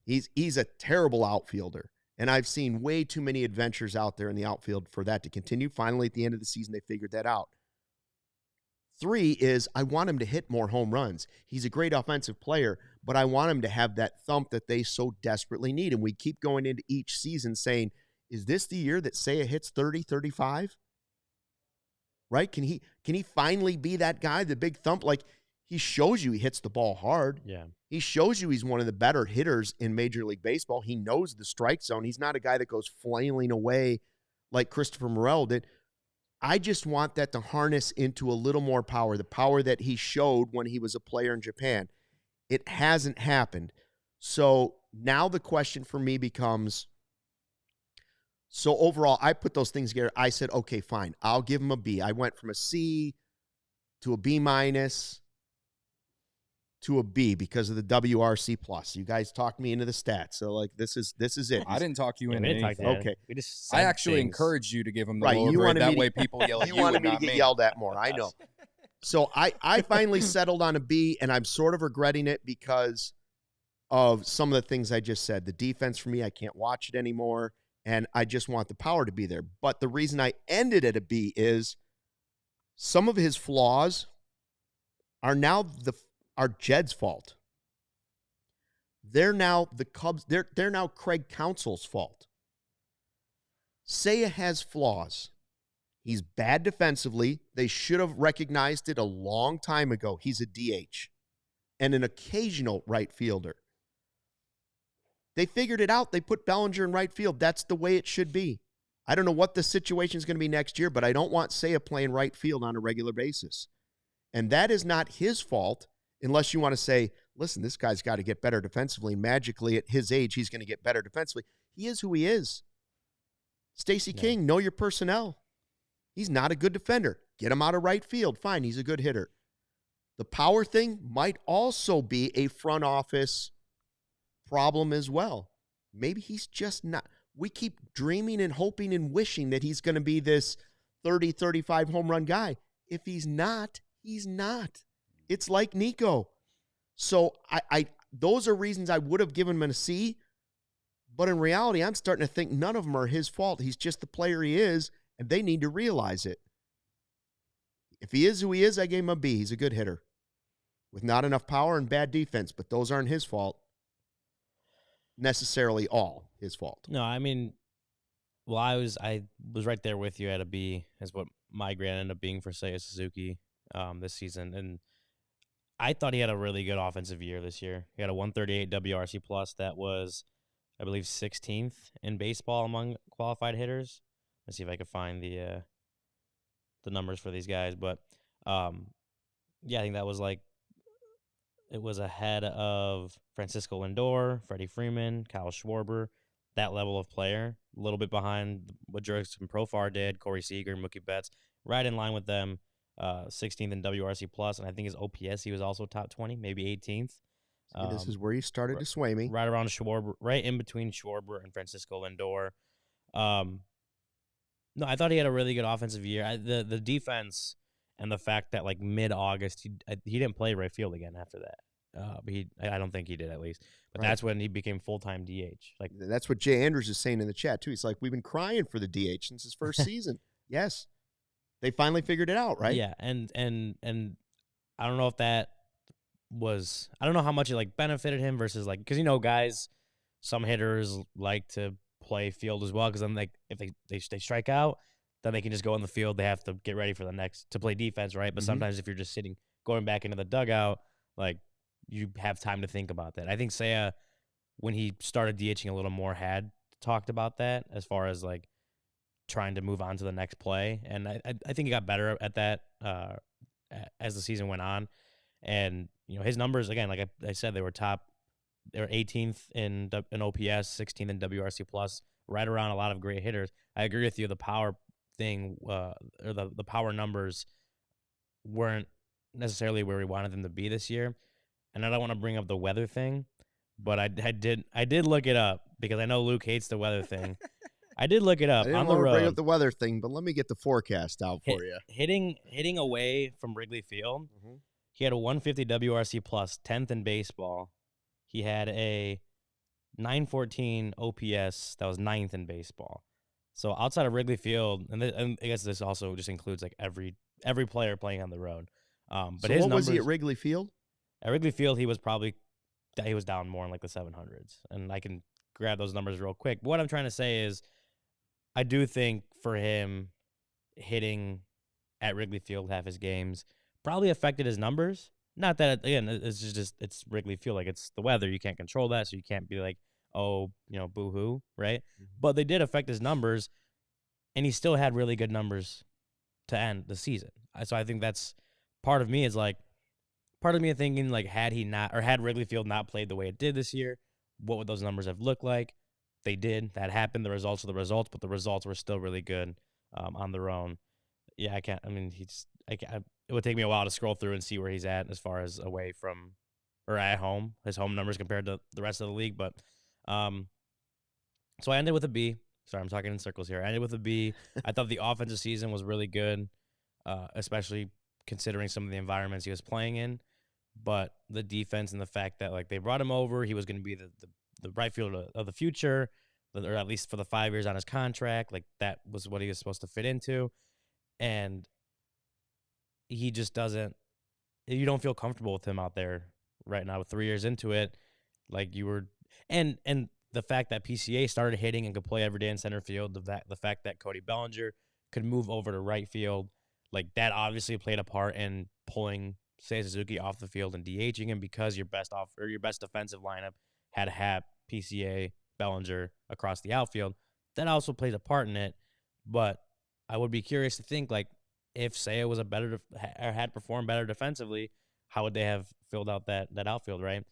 He's a terrible outfielder. And I've seen way too many adventures out there in the outfield for that to continue. Finally, at the end of the season, they figured that out. Three is I want him to hit more home runs. He's a great offensive player, but I want him to have that thump that they so desperately need. And we keep going into each season saying, is this the year that Seiya hits 30, 35? Right? Can he finally be that guy, the big thump? Like, he shows you he hits the ball hard. Yeah. He shows you he's one of the better hitters in Major League Baseball. He knows the strike zone. He's not a guy that goes flailing away like Christopher Morel did. I just want that to harness into a little more power, the power that he showed when he was a player in Japan. It hasn't happened. So now the question for me becomes, so overall, I put those things together. I said, okay, fine. I'll give him a B. I went from a C to a B minus to a B because of the WRC plus. You guys talked me into the stats. So like this is it. I didn't talk you into anything. Okay. I actually encouraged you to give him the lower grade. That way people yell at you. You wanted me to get yelled at more. I know. So I finally settled on a B, and I'm sort of regretting it because of some of the things I just said. The defense for me, I can't watch it anymore, and I just want the power to be there. But the reason I ended at a B is some of his flaws are now Jed's fault. They're now the Cubs. They're now Craig Counsell's fault. Seiya has flaws. He's bad defensively. They should have recognized it a long time ago. He's a DH and an occasional right fielder. They figured it out. They put Bellinger in right field. That's the way it should be. I don't know what the situation is going to be next year, but I don't want Seiya playing right field on a regular basis. And that is not his fault. Unless you want to say, listen, this guy's got to get better defensively. Magically, at his age, he's going to get better defensively. He is who he is. Stacey King, know your personnel. He's not a good defender. Get him out of right field. Fine, he's a good hitter. The power thing might also be a front office problem as well. Maybe he's just not. We keep dreaming and hoping and wishing that he's going to be this 30, 35 home run guy. If he's not, he's not. It's like Nico. So those are reasons I would have given him a C, but in reality, I'm starting to think none of them are his fault. He's just the player he is, and they need to realize it. If he is who he is, I gave him a B. He's a good hitter with not enough power and bad defense, but those aren't his fault. Necessarily all his fault. No, I mean, well, I was right there with you at a B, is what my grade ended up being for Seiya Suzuki this season, and I thought he had a really good offensive year this year. He had a 138 WRC plus. That was, I believe, 16th in baseball among qualified hitters. Let's see if I can find the numbers for these guys. But yeah, I think that was it was ahead of Francisco Lindor, Freddie Freeman, Kyle Schwarber, that level of player. A little bit behind what Jurickson Profar did, Corey Seager, Mookie Betts, right in line with them. 16th in WRC plus, and I think his OPS he was also top 20, maybe 18th. This is where you started to sway me. Right around Schwarber, right in between Schwarber and Francisco Lindor. No, I thought he had a really good offensive year. The defense and the fact that like mid-August he didn't play right field again after that. I don't think he did, at least. But that's when he became full-time DH. Like that's what Jay Andrews is saying in the chat too. He's like, we've been crying for the DH since his first season. Yes, they finally figured it out, right? Yeah, and I don't know if that was, I don't know how much it like benefited him versus like, because guys, some hitters like to play field as well, because then like if they strike out, then they can just go in the field. They have to get ready for the next to play defense, right? But sometimes if you're just going back into the dugout, like you have time to think about that. I think Seiya, when he started DHing a little more, had talked about that as far as like trying to move on to the next play, and I think he got better at that as the season went on. And his numbers, again, like I said, they were 18th in OPS, 16th in WRC plus, right around a lot of great hitters. I agree with you. The power thing, or the power numbers weren't necessarily where we wanted them to be this year. And I don't want to bring up the weather thing, but I did look it up, because I know Luke hates the weather thing. I did look it up on the road. Bring up the weather thing, but let me get the forecast out for you. Hitting away from Wrigley Field, he had a 150 WRC plus, 10th in baseball. He had a 914 OPS that was 9th in baseball. So outside of Wrigley Field, and I guess this also just includes like every player playing on the road. But so his what numbers, was he at Wrigley Field? At Wrigley Field, he was down more in like the 700s, and I can grab those numbers real quick. But what I'm trying to say is, I do think for him, hitting at Wrigley Field half his games probably affected his numbers. Not that, again, it's Wrigley Field. Like, it's the weather. You can't control that, so you can't be like, oh, boo-hoo, right? But they did affect his numbers, and he still had really good numbers to end the season. So I think that's part of me is like, thinking like, had Wrigley Field not played the way it did this year, what would those numbers have looked like? They did. That happened. The results are the results, but the results were still really good on their own. Yeah, I can't. I mean, it would take me a while to scroll through and see where he's at as far as away from or at home, his home numbers compared to the rest of the league. But so I ended with a B. Sorry, I'm talking in circles here. I ended with a B. I thought the offensive season was really good, especially considering some of the environments he was playing in. But the defense and the fact that like they brought him over, he was going to be the right fielder of the future, or at least for the 5 years on his contract. Like, that was what he was supposed to fit into. And he just doesn't, you don't feel comfortable with him out there right now with 3 years into it. Like you were, and the fact that PCA started hitting and could play every day in center field, the fact that Cody Bellinger could move over to right field, like that obviously played a part in pulling Seiya Suzuki off the field and DHing him, because your best defensive lineup had Hap, PCA, Bellinger across the outfield. That also plays a part in it. But I would be curious to think, like, if Seiya was had performed better defensively, how would they have filled out that outfield, right?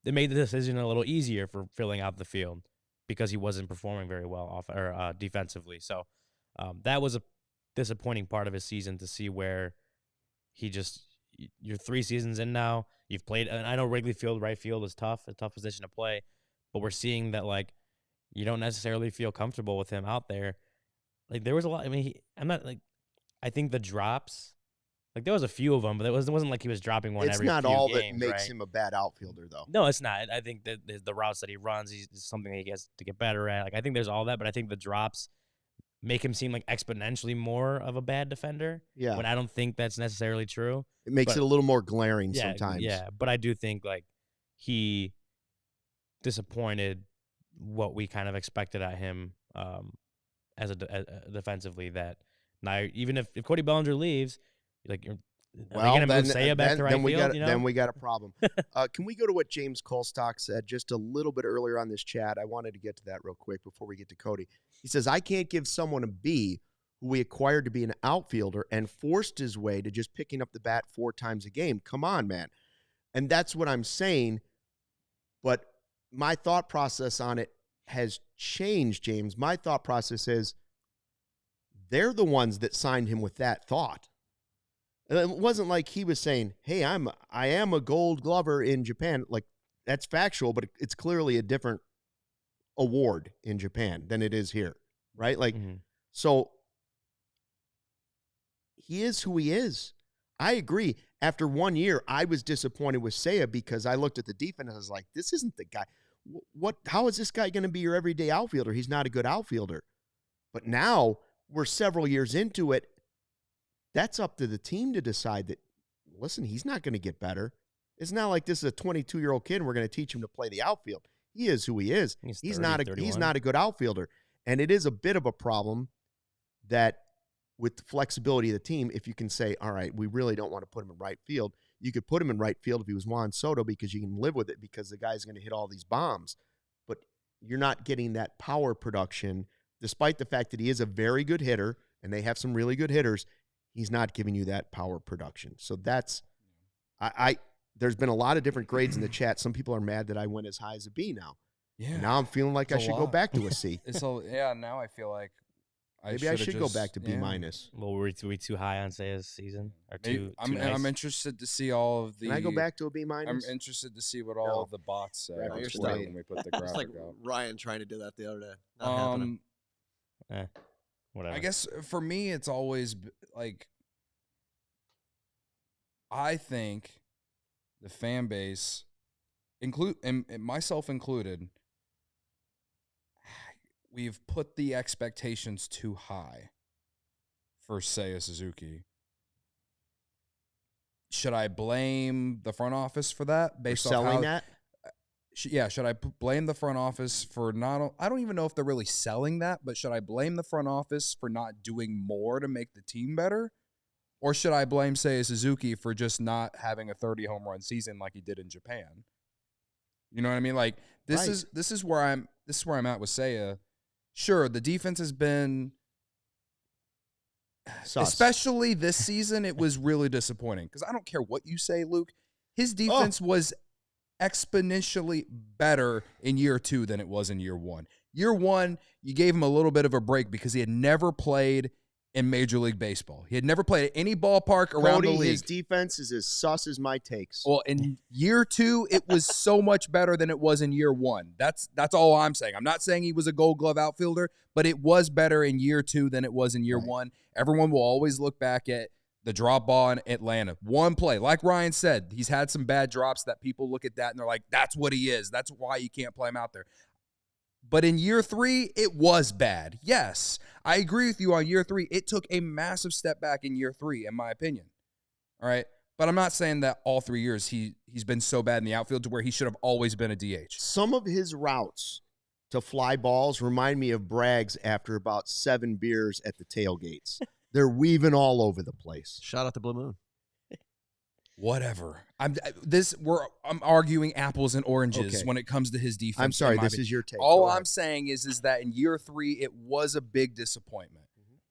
It made the decision a little easier for filling out the field, because he wasn't performing very well defensively. So that was a disappointing part of his season, to see where you're 3 seasons in now. You've played, and I know Wrigley Field, right field is a tough position to play, but we're seeing that, like, you don't necessarily feel comfortable with him out there. Like, there was a lot. I mean, I think the drops, like, there was a few of them, but it wasn't like he was dropping one every few games. It's not all that makes him a bad outfielder, though. No, it's not. I think that the routes that he runs, is something that he has to get better at. Like, I think there's all that, but I think the drops make him seem like exponentially more of a bad defender. Yeah. When I don't think that's necessarily true. It makes it a little more glaring sometimes. Yeah, but I do think, like, he disappointed what we kind of expected at him as defensively. That now, even if Cody Bellinger leaves, like, are they going to move Seiya back to right field? Then we got a problem. Can we go to what James Colstock said just a little bit earlier on this chat? I wanted to get to that real quick before we get to Cody. He says, I can't give someone a B who we acquired to be an outfielder and forced his way to just picking up the bat 4 times a game. Come on, man. And that's what I'm saying. But my thought process on it has changed, James. My thought process is they're the ones that signed him with that thought. And it wasn't like he was saying, hey, I am a Gold Glover in Japan. Like, that's factual, but it's clearly a different award in Japan than it is here, right? Like, so he is who he is. I agree. After 1 year, I was disappointed with Seiya because I looked at the defense and I was like, this isn't the guy. How is this guy going to be your everyday outfielder? He's not a good outfielder. But now we're several years into it. That's up to the team to decide that, listen, he's not going to get better. It's not like this is a 22-year-old kid and we're going to teach him to play the outfield. He is who he is. He's not a good outfielder. And it is a bit of a problem that with the flexibility of the team, if you can say, all right, we really don't want to put him in right field, you could put him in right field if he was Juan Soto because you can live with it because the guy's going to hit all these bombs. But you're not getting that power production, despite the fact that he is a very good hitter and they have some really good hitters. He's not giving you that power production. So that's there's been a lot of different grades in the chat. Some people are mad that I went as high as a B now. Yeah. And now I'm feeling like I should go back to a C. Now I feel like maybe I should go back to B minus. Well, were we too high on Seiya's season? Or too nice? I'm interested to see all of the. Can I go back to a B minus? I'm interested to see what all of the bots say when we put the graphic it's like out. Ryan trying to do that the other day. Not happening. Whatever. I guess for me, it's always like I think the fan base, and myself included, we've put the expectations too high for Seiya Suzuki. Should I blame the front office for that? Based on selling that? Should I blame the front office for not? I don't even know if they're really selling that, but should I blame the front office for not doing more to make the team better? Or should I blame Seiya Suzuki for just not having a 30 home run season like he did in Japan? You know what I mean? Like this is where I'm at with Seiya. Sure, the defense has been sus. Especially this season, it was really disappointing. Because I don't care what you say, Luke. His defense was exponentially better in year 2 than it was in year 1. Year 1, you gave him a little bit of a break because he had never played in Major League Baseball. He had never played at any ballpark around the league. His defense is as sus as my takes. Well, in year 2, it was so much better than it was in year 1. That's all I'm saying. I'm not saying he was a Gold Glove outfielder, but it was better in year 2 than it was in year 1. Everyone will always look back at the drop ball in Atlanta. One play. Like Ryan said, he's had some bad drops that people look at that and they're like, that's what he is. That's why you can't play him out there. But in year 3, it was bad. Yes, I agree with you on year 3. It took a massive step back in year 3, in my opinion. All right? But I'm not saying that all 3 years he's been so bad in the outfield to where he should have always been a DH. Some of his routes to fly balls remind me of Bragg's after about 7 beers at the tailgates. They're weaving all over the place. Shout out to Blue Moon. Whatever. I'm arguing apples and oranges when it comes to his defense. I'm sorry, this is your take. All I'm saying is that in year 3 it was a big disappointment.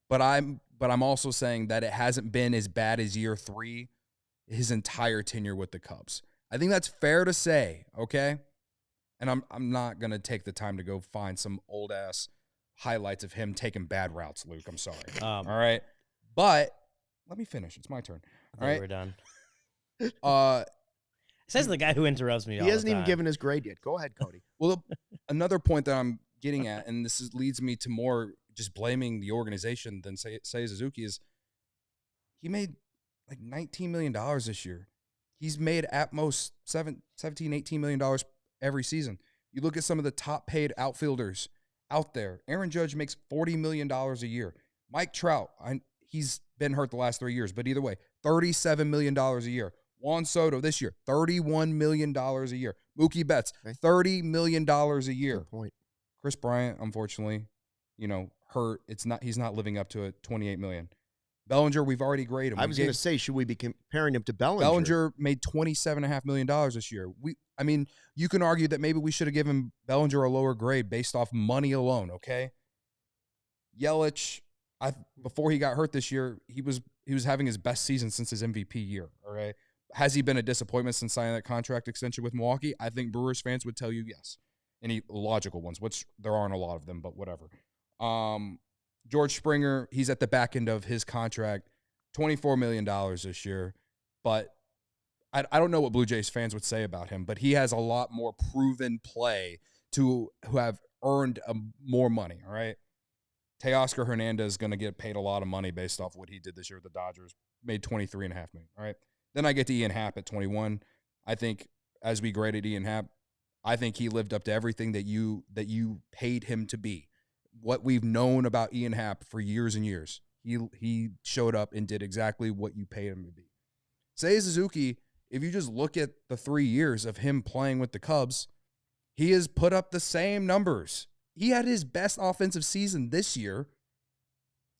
But I'm also saying that it hasn't been as bad as year 3 his entire tenure with the Cubs. I think that's fair to say, okay? And I'm not going to take the time to go find some old ass highlights of him taking bad routes, Luke. I'm sorry. All right. But let me finish. It's my turn. All right. We're done. Says the guy who interrupts me. He hasn't even given his grade yet. Go ahead, Cody. Well, another point that I'm getting at, and leads me to more just blaming the organization than Seiya Suzuki, is he made like $19 million this year. He's made at most $17, $18 million every season. You look at some of the top paid outfielders out there. Aaron Judge makes $40 million a year. Mike Trout, he's been hurt the last 3 years, but either way, $37 million a year. Juan Soto this year, $31 million a year. Mookie Betts, $30 million a year. Good point. Chris Bryant, unfortunately, hurt. He's not living up to it. $28 million. Bellinger, we've already graded him. I was going to say, should we be comparing him to Bellinger? Bellinger made $27.5 million this year. You can argue that maybe we should have given Bellinger a lower grade based off money alone, okay? Yelich, before he got hurt this year, he was having his best season since his MVP year, all right? Has he been a disappointment since signing that contract extension with Milwaukee? I think Brewers fans would tell you yes. Any logical ones, which there aren't a lot of them, but whatever. George Springer, he's at the back end of his contract, $24 million this year. But I don't know what Blue Jays fans would say about him, but he has a lot more proven play who have earned more money, all right? Teoscar Hernandez is going to get paid a lot of money based off what he did this year with the Dodgers. Made $23.5 million. All right. Then I get to Ian Happ at 21. I think as we graded Ian Happ, I think he lived up to everything that you paid him to be. What we've known about Ian Happ for years and years. He showed up and did exactly what you paid him to be. Seiya Suzuki, if you just look at the 3 years of him playing with the Cubs, he has put up the same numbers. He had his best offensive season this year.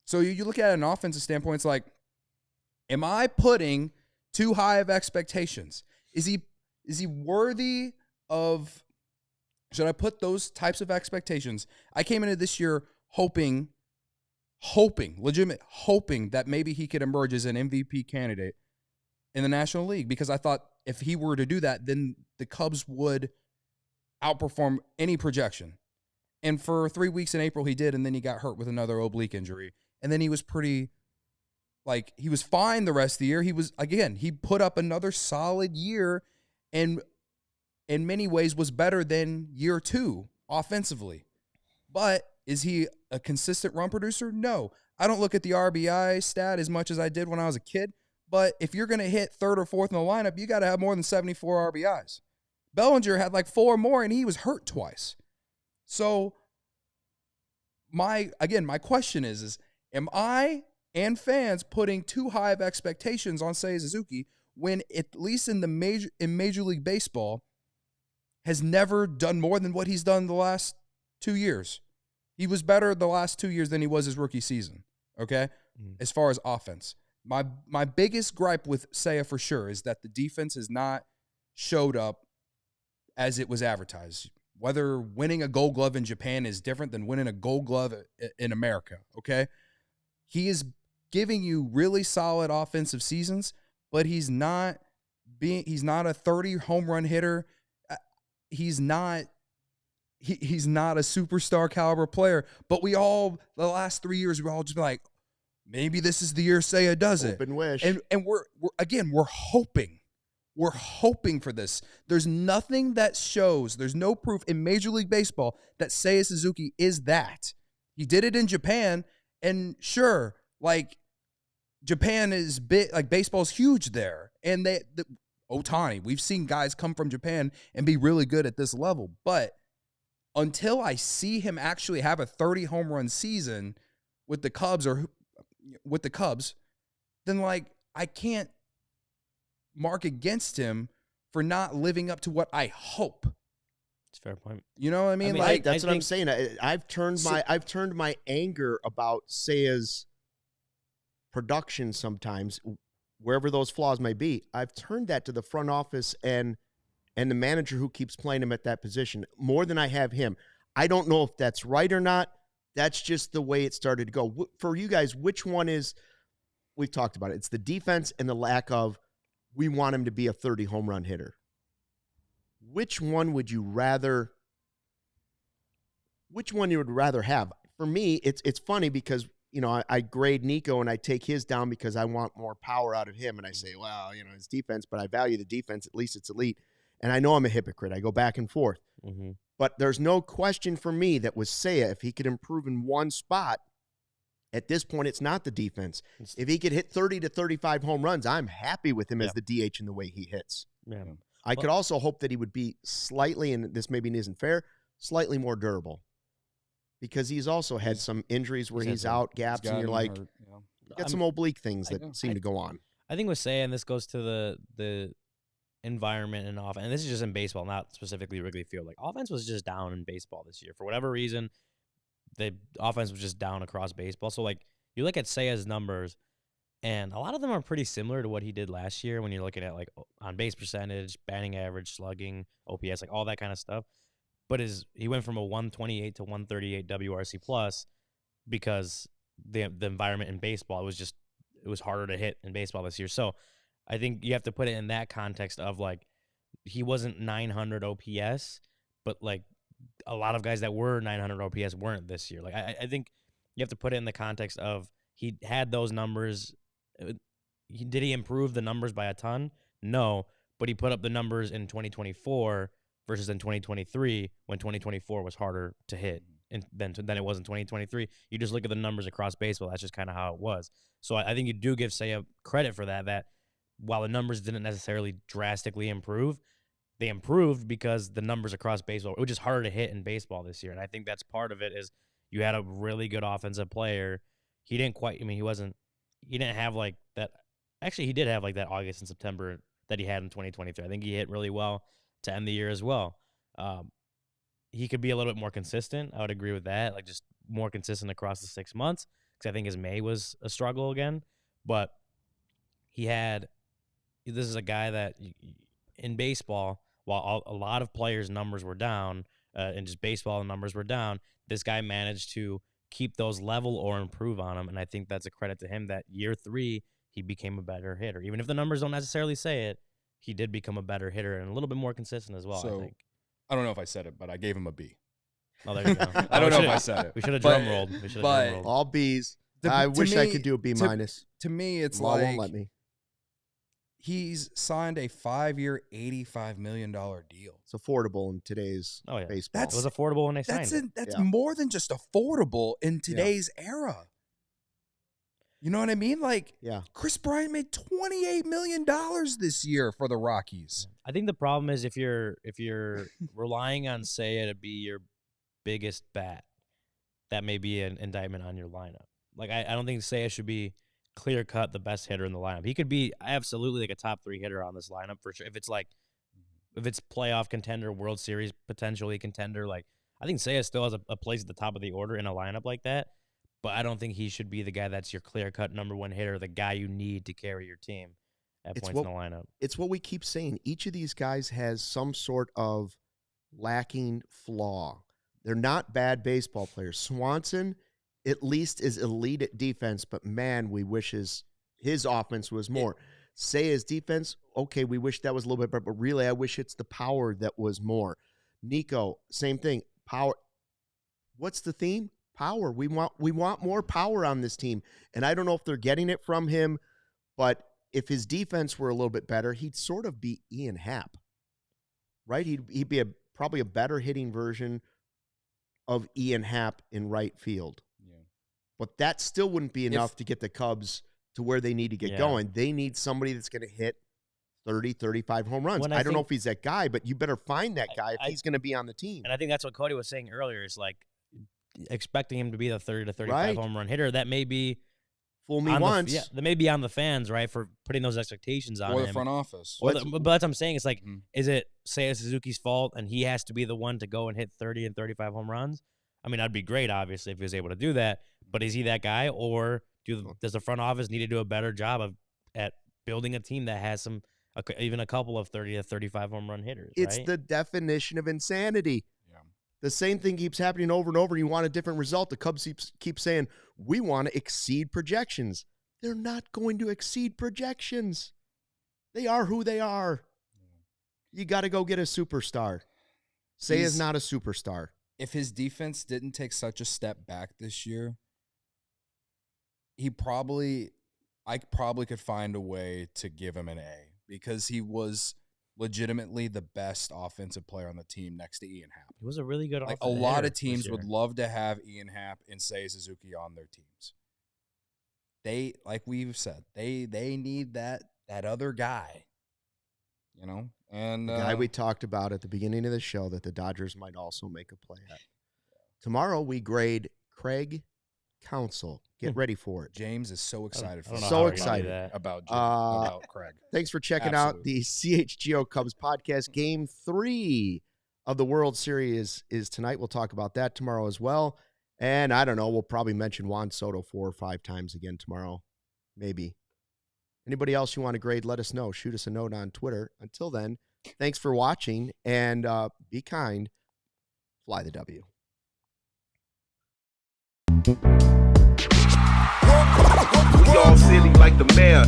So you look at it an offensive standpoint, it's like, am I putting too high of expectations? Is he worthy of, should I put those types of expectations? I came into this year hoping that maybe he could emerge as an MVP candidate in the National League, because I thought if he were to do that, then the Cubs would outperform any projection. And for 3 weeks in April, he did, and then he got hurt with another oblique injury. And then he was he was fine the rest of the year. He put up another solid year and in many ways was better than year 2 offensively. But is he a consistent run producer? No. I don't look at the RBI stat as much as I did when I was a kid. But if you're going to hit 3rd or 4th in the lineup, you got to have more than 74 RBIs. Bellinger had like 4 more, and he was hurt twice. So my question is am I and fans putting too high of expectations on Seiya Suzuki when, at least in Major League Baseball, has never done more than what he's done the last 2 years? He was better the last 2 years than he was his rookie season, okay, as far as offense. My biggest gripe with Seiya for sure is that the defense has not showed up as it was advertised. Whether winning a Gold Glove in Japan is different than winning a Gold Glove in America, okay? He is giving you really solid offensive seasons, but he's not a 30 home run hitter. He's not a superstar caliber player. But the last 3 years, we're all just like, maybe this is the year Seiya does it. Hope and wish. And we're hoping. We're hoping for this. There's nothing that shows, there's no proof in Major League Baseball that Seiya Suzuki is that. He did it in Japan, and sure, like, Japan is big, like, baseball's huge there. And Ohtani, we've seen guys come from Japan and be really good at this level. But until I see him actually have a 30 home run season with the Cubs, then, like, I can't mark against him for not living up to what I hope. That's a fair point. You know what I mean? Like, that's what I'm saying. I've turned my anger about Seiya's production sometimes, wherever those flaws may be. I've turned that to the front office and the manager who keeps playing him at that position more than I have him. I don't know if that's right or not. That's just the way it started to go. For you guys, which one is, we've talked about it. It's the defense and the lack of, we want him to be a 30 home run hitter. Which one would you rather have? For me, it's funny because, you know, I grade Nico and I take his down because I want more power out of him. And I say, well, you know, his defense, but I value the defense. At least it's elite. And I know I'm a hypocrite. I go back and forth. Mm-hmm. But there's no question for me that with Seiya, if he could improve in one spot, at this point, it's not the defense. If he could hit 30 to 35 home runs, I'm happy with him as the DH in the way he hits. Yeah. I could also hope that he would be slightly, and this maybe isn't fair, slightly more durable. Because he's also had some injuries where he's out, gaps, and you're like, got some oblique things that seem to go on. I think with Seiya, and this goes to the environment and offense, and this is just in baseball, not specifically Wrigley Field. Like, offense was just down in baseball this year. For whatever reason, the offense was just down across baseball. So, like, you look at Seiya's numbers, and a lot of them are pretty similar to what he did last year when you're looking at, like, on-base percentage, batting average, slugging, OPS, like, all that kind of stuff. But he went from a 128 to 138 WRC plus because the environment in baseball, it was harder to hit in baseball this year. So I think you have to put it in that context of, like, he wasn't 900 OPS, but, like, a lot of guys that were 900 OPS weren't this year. Like, I think you have to put it in the context of he had those numbers. Did he improve the numbers by a ton? No, but he put up the numbers in 2024 versus in 2023 when 2024 was harder to hit. than it was in 2023. You just look at the numbers across baseball. That's just kind of how it was. So I think you do give Seiya credit for that while the numbers didn't necessarily drastically improve, they improved because the numbers across baseball, it was just harder to hit in baseball this year. And I think that's part of it is you had a really good offensive player. He didn't have like that. Actually, he did have like that August and September that he had in 2023. I think he hit really well to end the year as well. He could be a little bit more consistent. I would agree with that. Like just more consistent across the 6 months. Because I think his May was a struggle again. But this is a guy that in baseball, while a lot of players' numbers were down, and just baseball numbers were down, this guy managed to keep those level or improve on them. And I think that's a credit to him that year 3, he became a better hitter. Even if the numbers don't necessarily say it, he did become a better hitter and a little bit more consistent as well, so, I think. I don't know if I said it, but I gave him a B. Oh, there you go. I don't know if I said it. We should have drum rolled. All B's. I wish I could do a B minus. To me, it's Law like won't let me. He's signed a 5-year, $85 million deal. It's affordable in today's baseball. It was affordable when they signed it. That's more than just affordable in today's era. You know what I mean? Like, Chris Bryant made $28 million this year for the Rockies. I think the problem is if you're relying on Seiya to be your biggest bat, that may be an indictment on your lineup. Like, I don't think Seiya should be clear-cut the best hitter in the lineup. He could be absolutely like a top 3 hitter on this lineup for sure. If it's playoff contender, World Series potentially contender, like I think Seiya still has a place at the top of the order in a lineup like that. But I don't think he should be the guy that's your clear-cut number 1 hitter, the guy you need to carry your team at points in the lineup. It's what we keep saying. Each of these guys has some sort of lacking flaw. They're not bad baseball players. Swanson at least is elite at defense, but man, we wish his offense was more. Seiya's defense, okay, we wish that was a little bit better, but really I wish it's the power that was more. Nico, same thing. Power. What's the theme? Power. We want more power on this team. And I don't know if they're getting it from him, but if his defense were a little bit better, he'd sort of be Ian Happ. Right? He'd be probably a better hitting version of Ian Happ in right field. Yeah. But that still wouldn't be enough to get the Cubs to where they need to get going. They need somebody that's going to hit 30, 35 home runs. I don't know if he's that guy, but you better find that guy if he's going to be on the team. And I think that's what Cody was saying earlier is like, expecting him to be the 30 to 35 home run hitter. That may be fool me once. That may be on the fans, right, for putting those expectations on him. Or the front office. But that's what I'm saying. It's like, is it Seiya Suzuki's fault and he has to be the one to go and hit 30 and 35 home runs? I mean, that'd be great, obviously, if he was able to do that. But is he that guy, or does the front office need to do a better job at building a team that has even a couple of 30 to 35 home run hitters? It's the definition of insanity. The same thing keeps happening over and over. You want a different result. The Cubs keep saying, we want to exceed projections. They're not going to exceed projections. They are who they are. You got to go get a superstar. Seiya's not a superstar. If his defense didn't take such a step back this year, I probably could find a way to give him an A because he was legitimately the best offensive player on the team next to Ian Happ. He was a really good offensive player. A lot of teams would love to have Ian Happ and Seiya Suzuki on their teams. They, like we've said, they need that other guy, you know? And the guy we talked about at the beginning of the show that the Dodgers might also make a play at. Tomorrow we grade Craig Counsell. Get ready for it. James is so excited. So excited about Craig. Thanks for checking out the CHGO Cubs podcast. Game 3 of the World Series is tonight. We'll talk about that tomorrow as well. And I don't know, we'll probably mention Juan Soto 4 or 5 times again tomorrow. Maybe. Anybody else you want to grade, let us know. Shoot us a note on Twitter. Until then, thanks for watching, and be kind. Fly the W. We all silly like the mayor.